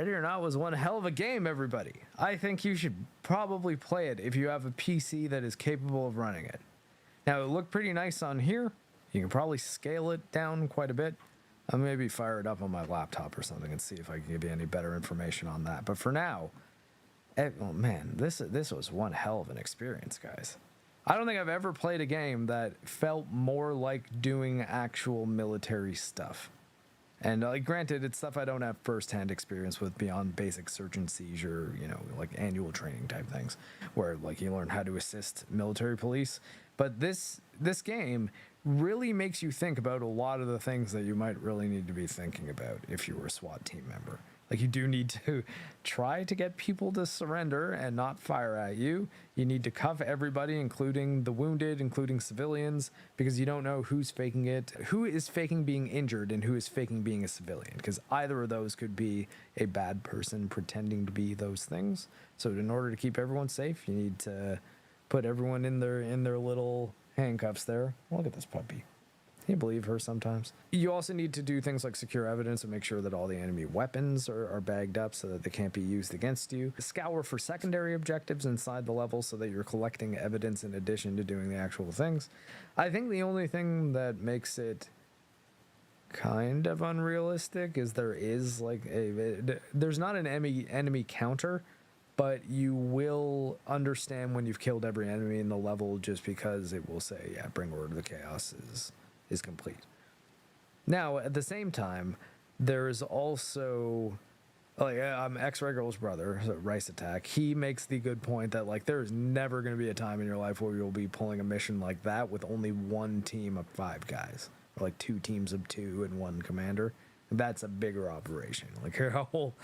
Ready or Not was one hell of a game, everybody. I think you should probably play it if you have a PC that is capable of running it. Now, it looked pretty nice on here. You can probably scale it down quite a bit. I'll maybe fire it up on my laptop or something and see if I can give you any better information on that. But for now, oh man, this was one hell of an experience, guys. I don't think I've ever played a game that felt more like doing actual military stuff. And granted, it's stuff I don't have first-hand experience with beyond basic search and seizure, you know, like annual training type things, where like you learn how to assist military police. But this game really makes you think about a lot of the things that you might really need to be thinking about if you were a SWAT team member. Like, you do need to try to get people to surrender and not fire at you. You need to cuff everybody, including the wounded, including civilians, because you don't know who's faking it, who is faking being injured, and who is faking being a civilian, because either of those could be a bad person pretending to be those things. So in order to keep everyone safe, you need to put everyone in their little handcuffs there. Look at this puppy. Can you believe her sometimes? You also need to do things like secure evidence and make sure that all the enemy weapons are bagged up so that they can't be used against you. Scour for secondary objectives inside the level so that you're collecting evidence in addition to doing the actual things. I think the only thing that makes it kind of unrealistic is there's not an enemy counter, but you will understand when you've killed every enemy in the level just because it will say, yeah, bring order to chaos is complete. Now, at the same time, there is also X-Regular's brother, so Rice Attack. He makes the good point that like there's never going to be a time in your life where you'll be pulling a mission like that with only one team of 5 guys, or like 2 teams of 2 and 1 commander. That's a bigger operation. Like a whole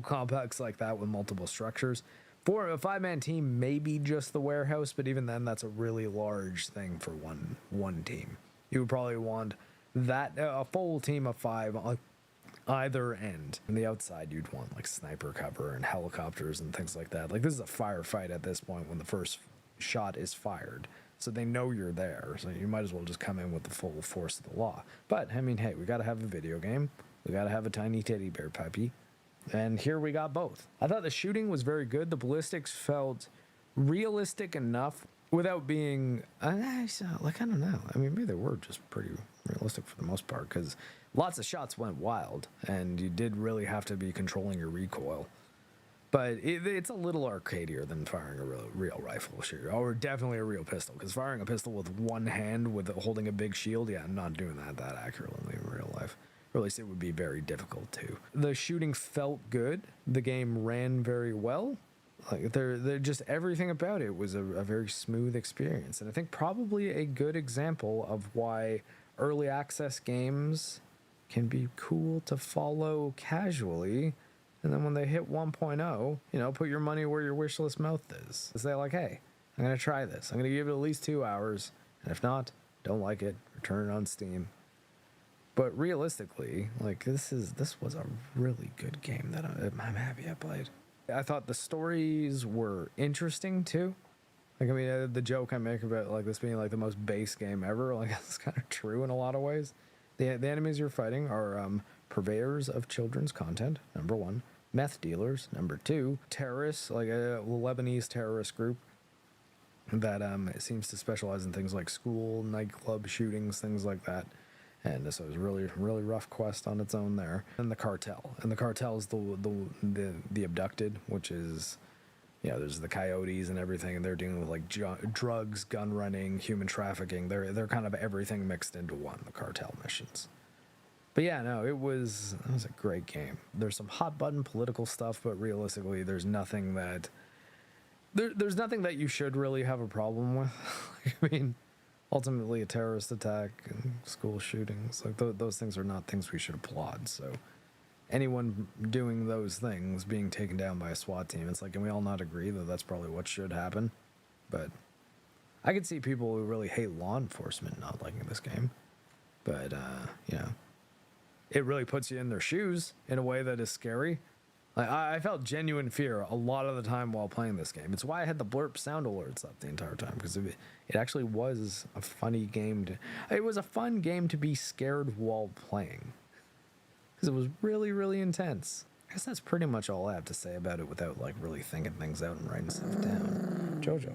complex like that with multiple structures. For a 5-man team, maybe just the warehouse, but even then, that's a really large thing for one team. You would probably want that a full team of 5 on either end. On the outside, you'd want like sniper cover and helicopters and things like that. Like, this is a firefight at this point when the first shot is fired, so they know you're there. So you might as well just come in with the full force of the law. But I mean, hey, we got to have a video game. We got to have a tiny teddy bear puppy. And here we got both. I thought the shooting was very good. The ballistics felt realistic enough without being, I don't know. I mean, maybe they were just pretty realistic for the most part, because lots of shots went wild, and you did really have to be controlling your recoil. But it's a little arcadier than firing a real rifle shooter, or definitely a real pistol, because firing a pistol with one hand with holding a big shield, yeah, I'm not doing that accurately in real life. Or at least it would be very difficult to. The shooting felt good. The game ran very well. Like they're just everything about it was a very smooth experience. And I think probably a good example of why early access games can be cool to follow casually. And then when they hit 1.0, you know, put your money where your wish list mouth is. Say like, hey, I'm going to try this. I'm going to give it at least 2 hours. And if not, don't like it, return it on Steam. But realistically, like this was a really good game that I'm happy I played. I thought the stories were interesting too. Like, I mean, the joke I make about like this being like the most base game ever, like it's kind of true in a lot of ways. The enemies you're fighting are purveyors of children's content, number 1. Meth dealers, number 2. Terrorists, like a Lebanese terrorist group that seems to specialize in things like school, nightclub shootings, things like that. And this was really, really rough quest on its own there. And the cartel. And the cartel is the abducted, which is, you know, there's the coyotes and everything, and they're dealing with like drugs, gun running, human trafficking. They're kind of everything mixed into one, the cartel missions. But yeah, no, it was a great game. There's some hot button political stuff, but realistically, there's nothing that you should really have a problem with. I mean, ultimately a terrorist attack and school shootings, like those things are not things we should applaud. So anyone doing those things being taken down by a SWAT team, it's like, can we all not agree that that's probably what should happen? But I could see people who really hate law enforcement not liking this game. But you know, it really puts you in their shoes in a way that is scary. Like, I felt genuine fear a lot of the time while playing this game. It's why I had the blurp sound alerts up the entire time, because it actually was a funny game. It was a fun game to be scared while playing, because it was really, really intense. guess that's pretty much all I have to say about it without like really thinking things out and writing stuff down. Jojo.